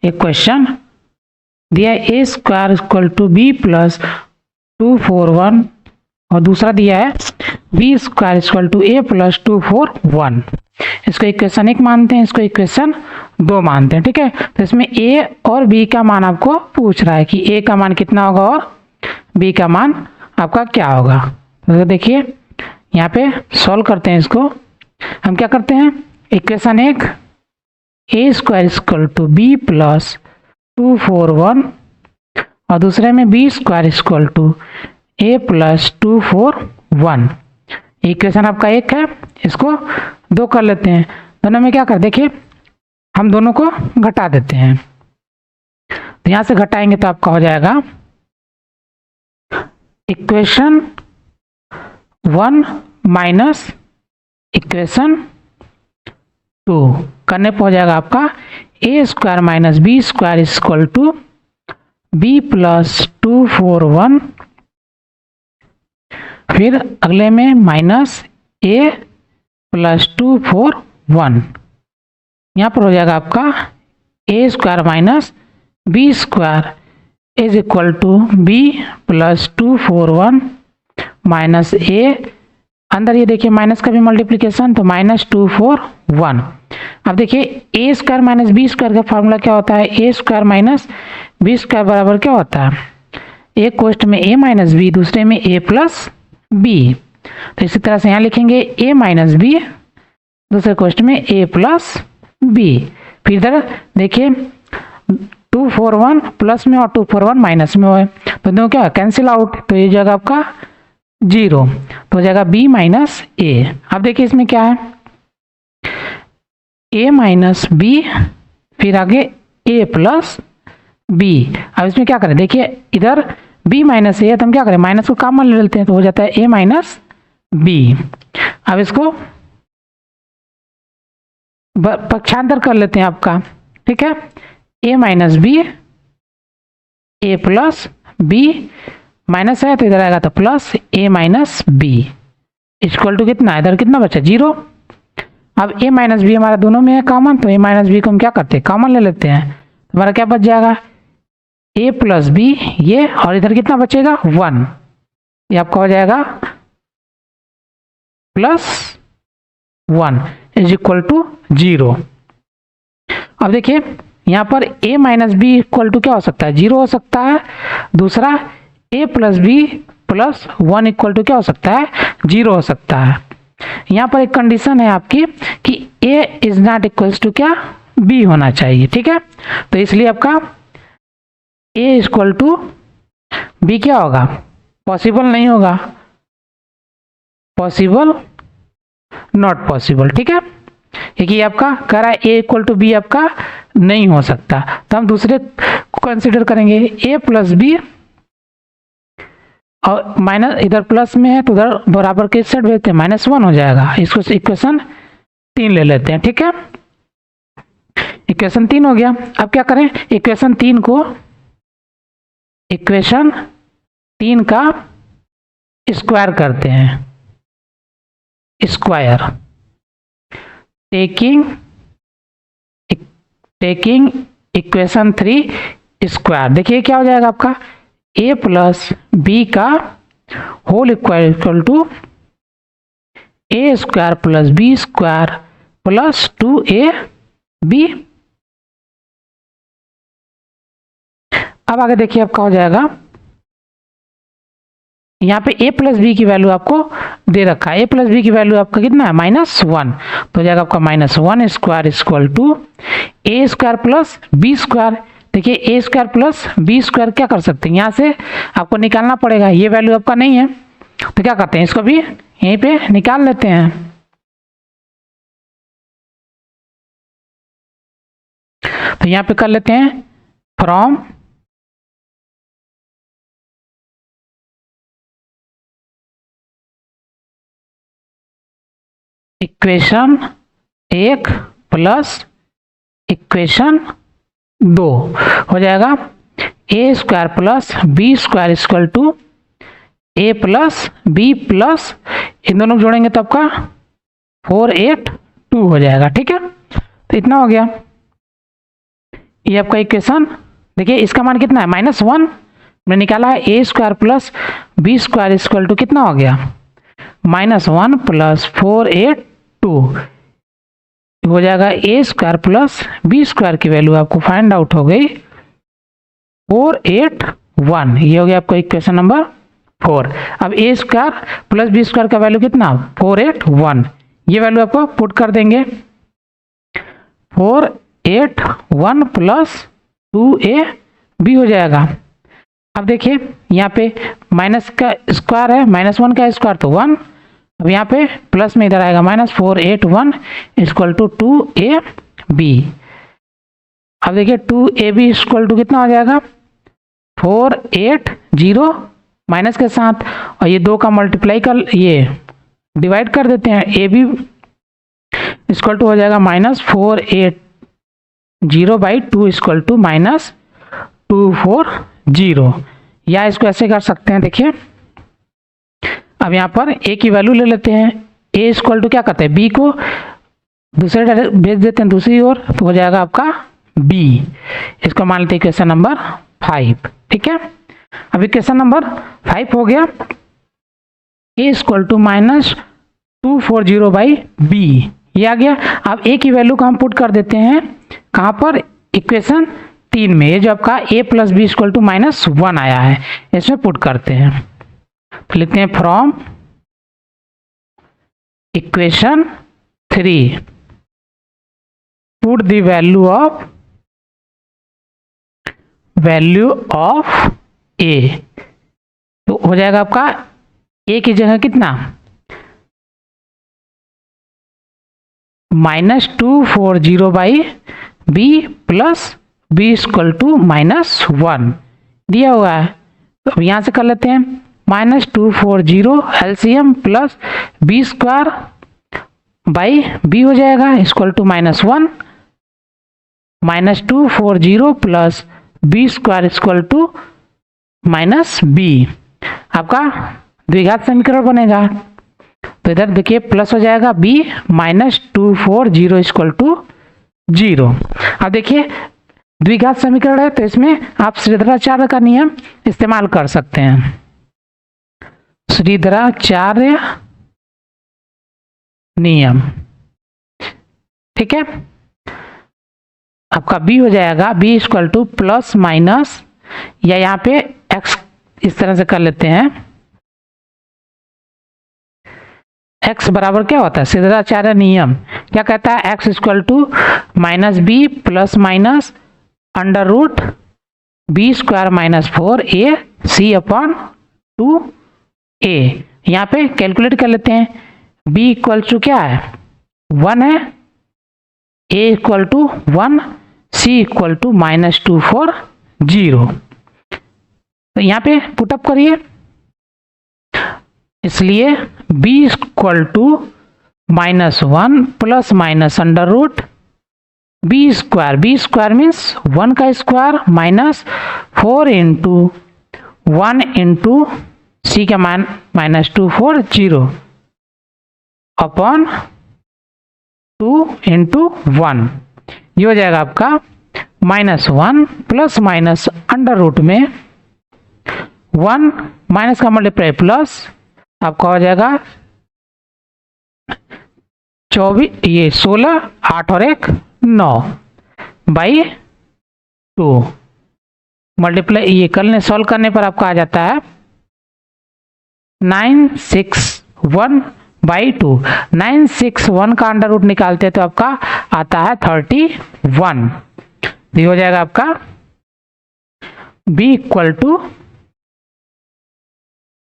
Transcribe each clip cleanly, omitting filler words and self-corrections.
एक क्वेश्चन दिया है a square equal to b plus 241 और दूसरा दिया है b square equal to a plus 241। इसको इक्वेशन 1 मानते हैं, इसको इक्वेशन 2 मानते हैं। ठीक है, तो इसमें ए और बी का मान आपको पूछ रहा है कि ए का मान कितना होगा और बी का मान आपका क्या होगा। तो देखिए यहाँ पे सॉल्व करते हैं इसको। हम क्या करते हैं, equation 1 a square equal to b plus 241 और दूसरे में b square equal to a plus 241। Equation आपका 1 है, इसको 2 कर लेते हैं। दोनों में क्या कर, देखिए हम दोनों को घटा देते हैं। तो यहाँ से घटाएंगे तो आपका हो जाएगा इक्वेशन 1 माइनस इक्वेशन 2 करने पर हो जाएगा आपका a square minus b square equal to b plus 241। फिर अगले में माइनस ए प्लस 241। यहाँ पर हो जाएगा आपका a square minus b square is equal to b plus 241 minus a, अंदर ये देखिए माइनस का भी मल्टीप्लिकेशन, तो माइनस 241। अब देखिए a square minus b square का फॉर्मूला क्या होता है, a square minus b square बराबर क्या होता है, एक क्वेश्चन में ए माइनस बी, दूसरे में ए प्लस बी। तो इसी तरह से यहाँ लिखेंगे ए माइनस बी, दूसरे क्वेश्चन में ए प्लस बी। फिर इधर देखिए 241 प्लस में और 241 माइनस में है, तो दोनों क्या कैंसिल आउट, तो ये जाएगा आपका 0, तो हो जाएगा बी माइनस ए। अब देखिए इसमें क्या है, ए माइनस बी, फिर आगे ए प्लस बी। अब इसमें क्या करें, देखिए इधर b माइनस ए है तो हम क्या करें, माइनस को कॉमन ले लेते हैं, तो हो जाता है a माइनस बी। अब इसको पक्षांतर कर लेते हैं आपका, ठीक है, a minus b, a plus b, minus है तो इधर आएगा तो plus a minus b equal to कितना, इधर कितना बचा 0। अब a माइनस बी हमारा दोनों में है कॉमन, तो a माइनस बी को हम क्या करते हैं, कॉमन ले लेते हैं। हमारा क्या बच जाएगा, a प्लस बी ये, और इधर कितना बचेगा 1, ये आपका हो जाएगा प्लस 1 इज इक्वल टू 0। अब देखिए यहाँ पर a minus b equal to क्या हो सकता है, 0 हो सकता है। दूसरा a plus b plus 1 equal to क्या हो सकता है, 0 हो सकता है। यहाँ पर एक कंडीशन है आपकी कि a is not equals to क्या, b होना चाहिए, ठीक है। तो इसलिए आपका a इक्वल टू b क्या होगा, पॉसिबल नहीं होगा, पॉसिबल नॉट पॉसिबल, ठीक है, क्योंकि आपका कह रहा है a इक्वल टू b आपका नहीं हो सकता। तो हम दूसरे को कंसिडर करेंगे, a प्लस बी और माइनस इधर प्लस में है तो उधर बराबर के साइड भेजते हैं, -1 हो जाएगा। इसको इक्वेशन 3 ले लेते हैं, ठीक है, इक्वेशन 3 हो गया। अब क्या करें, इक्वेशन 3 को, इक्वेशन 3 का स्क्वायर करते हैं, स्क्वायर टेकिंग इक्वेशन 3 स्क्वायर। देखिए क्या हो जाएगा आपका, a प्लस बी का whole equal to a square plus b square plus 2ab। अब आगे देखिए आपका हो जाएगा, यहाँ पे a प्लस बी की वैल्यू आपको दे रखा है, a प्लस बी की वैल्यू आपका कितना है, -1, तो हो जाएगा आपका -1 square equal to a square plus b square. देखिए a square plus b square क्या कर सकते हैं, यहाँ से आपको निकालना पड़ेगा, ये वैल्यू आपका नहीं है, तो क्या करते हैं, इसको भी यहीं पे निकाल लेते हैं। तो यहाँ पे कर लेते हैं फ्रॉम इक्वेशन 1 प्लस इक्वेशन 2 हो जाएगा a square plus b square equal to a plus b plus, इन दोनों को जोड़ेंगे तो आपका 482 हो जाएगा, ठीक है। तो इतना हो गया। ये आपका इक्वेशन देखिए, इसका मान कितना है -1 मैंने निकाला है। A square plus b square equal to कितना हो गया -1 प्लस 482 हो जाएगा। A square plus b square की वैल्यू आपको फाइंड आउट हो गई 481। ये हो गया आपका इक्वेशन नंबर 4। अब ए स्क्वायर प्लस बी स्क्वायर का वैल्यू कितना 481, ये वैल्यू आपको पुट कर देंगे 481 प्लस 2ab हो जाएगा। अब देखिए यहाँ पे माइनस का स्क्वायर है, -1 का स्क्वायर तो 1, अब यहाँ पे प्लस में इधर आएगा -481 इक्वल टू 2ab। अब देखिए 2ab इक्वल टू कितना हो जाएगा 480 माइनस के साथ, और ये 2 का मल्टीप्लाई कर ये डिवाइड कर देते हैं, ab इक्वल टू हो जाएगा -480/2 इक्वल टू -240, या इसको ऐसे कर सकते हैं। देखिए अब यहाँ पर a की वैल्यू ले लेते हैं। a इक्वल टू क्या करते हैं b को दूसरे डायरेक्ट भेज देते हैं दूसरी ओर, तो हो जाएगा आपका b। इसको मान लेते हैं इक्वेशन नंबर 5। ठीक है, अब इक्वेशन नंबर 5 हो गया a इक्वल टू -240/b, ये आ गया। अब a की वैल्यू को हम पुट कर देते हैं कहाँ पर इक्वेशन 3 में, ये जो आपका a plus b equal to -1 आया है, इसमें पुट करते हैं। तो लिखते हैं from equation 3 put the value of a, तो हो जाएगा आपका a की जगह कितना -240/b plus b equal to -1 दिया हुआ है। तो अब यहाँ से कर लेते हैं -240 LCM plus b square by b हो जाएगा equal to -1, -240 plus b square equal to -b, आपका द्विघात समीकरण बनेगा। तो इधर देखिए प्लस हो जाएगा b -240 इक्वल टू 0। अब देखिए द्विघात समीकरण है तो इसमें आप श्रीधराचार्य का नियम इस्तेमाल कर सकते हैं। श्रीधराचार्य नियम, ठीक है। आपका b हो जाएगा b equal two plus minus, या यहाँ पे x इस तरह से कर लेते हैं, x बराबर क्या होता है श्रीधराचार्य नियम क्या कहता है, x equal to -b plus minus under root b square -4ac/2a। यहाँ पे कैलकुलेट कर लेते हैं, b इक्वल टू क्या है 1 है, a equal to 1, c equal to -240। तो यहाँ पे पुटअप करिए, इसलिए b equal to -1 plus minus under root b square means 1 का स्क्वायर -4 इंटू 1 इंटू c का मान -240 अपॉन 2 इंटू 1, ये हो जाएगा आपका -1 प्लस माइनस अंडर रूट में 1 माइनस का मल्टीप्लाई प्लस आपका हो जाएगा 24, ये 16, 8 और 1 9 बाई 2 मल्टीप्लाई, ये करने सॉल्व करने पर आपका आ जाता है 961/2। 961 का अंडर रूट निकालते हैं तो आपका आता है 31। ये हो जाएगा आपका b equal to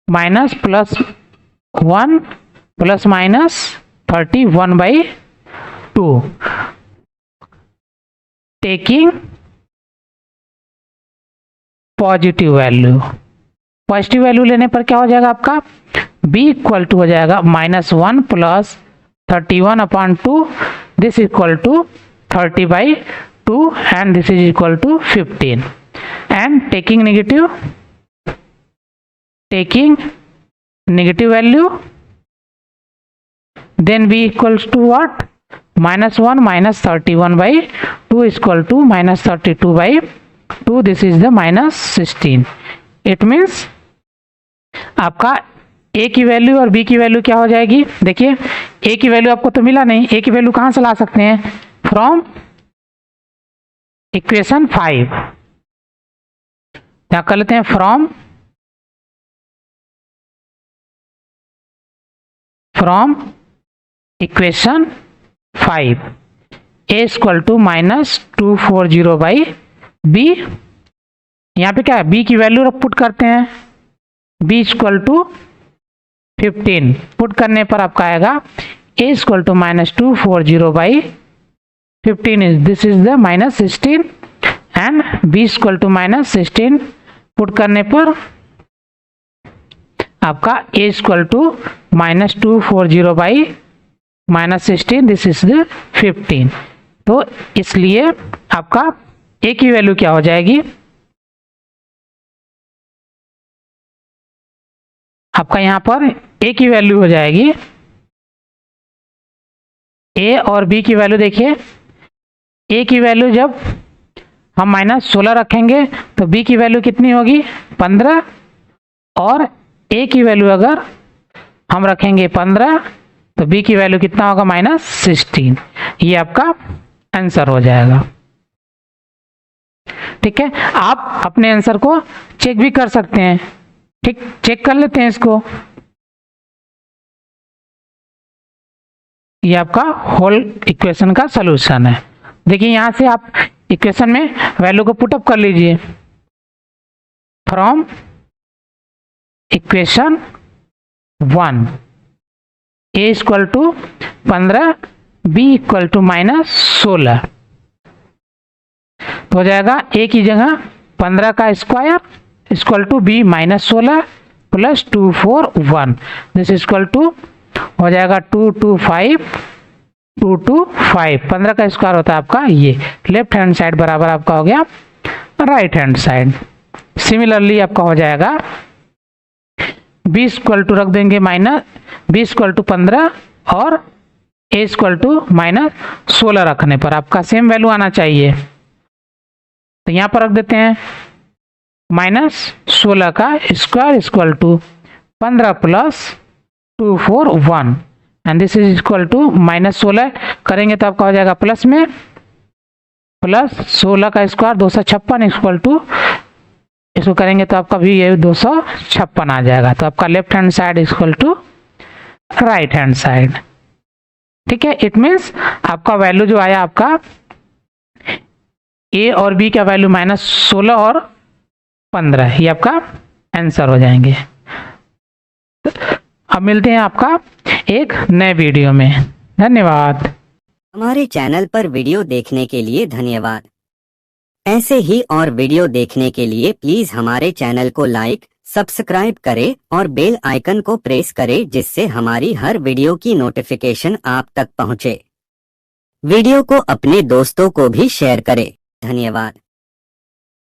minus plus 1 plus minus 31/2 taking positive value. Positive value लेने पर क्या हो जाएगा आपका b इक्वल टू हो जाएगा -1 plus 31/2, this equal to 30/2 and this is equal to 15 and taking negative value, then b equals to what -1 -31/2 equal to -32/2, this is the -16। It means आपका a की वैल्यू और बी की value क्या हो जाएगी, देखिए ए की वैल्यू आपको तो मिला नहीं, ए की वैल्यू कहां से ला सकते हैं, फ्रॉम इक्वेशन 5। क्या कर लेते हैं, from equation 5 a equal to -240/b। यहाँ पे क्या है, बी की वैल्यू पुट करते हैं, b इक्वल टू 15 पुट करने पर आपका आएगा a equal to -240/15 is this is the -16 and b equal to -16 put करने पर आपका a equal to -240/16 this is the 15। तो इसलिए आपका a की वैल्यू क्या हो जाएगी, आपका यहाँ पर a की वैल्यू हो जाएगी, a और b की वैल्यू देखिए, a की वैल्यू जब हम -16 रखेंगे तो b की वैल्यू कितनी होगी, 15, और a की वैल्यू अगर हम रखेंगे 15 तो b की वैल्यू कितना होगा, -16। ये आपका आंसर हो जाएगा। ठीक है, आप अपने आंसर को चेक भी कर सकते हैं। ठीक, चेक कर लेते हैं इसको। ये आपका होल इक्वेशन का सॉल्यूशन है। देखिए यहां से आप इक्वेशन में वैल्यू को पुटअप कर लीजिए, from equation 1 a equal to 15, b equal to -16, तो हो जाएगा a की जगह 15 का square equal to b -16 plus 241, this equal to हो जाएगा 225, 15 का स्क्वायर होता है आपका ये, लेफ्ट हैंड साइड बराबर आपका हो गया राइट हैंड साइड। सिमिलरली आपका हो जाएगा b इक्वल टू रख देंगे b इक्वल टू 15 और a इक्वल टू -16 रखने पर आपका सेम वैल्यू आना चाहिए, तो यहाँ पर रख देते हैं -16 का square equal to 15 plus 241 and this is equal to -16 करेंगे तो आपका हो जाएगा प्लस में, प्लस 16 का स्क्वायर 256 इक्वल टू, इसको करेंगे तो आपका भी ये 256 आ जाएगा, तो आपका left hand side equal to right hand side. ठीक है, इट मीन्स आपका वैल्यू जो आया आपका a और b का वैल्यू -16 और 15, ये आपका आंसर हो जाएंगे। अब मिलते हैं आपका एक नए वीडियो में, धन्यवाद। हमारे चैनल पर वीडियो देखने के लिए धन्यवाद। ऐसे ही और वीडियो देखने के लिए प्लीज हमारे चैनल को लाइक, सब्सक्राइब करें और बेल आइकन को प्रेस करें, जिससे हमारी हर वीडियो की नोटिफिकेशन आप तक पहुंचे। वीडियो को अपने दोस्तों को भी शेयर करें। धन्यवाद।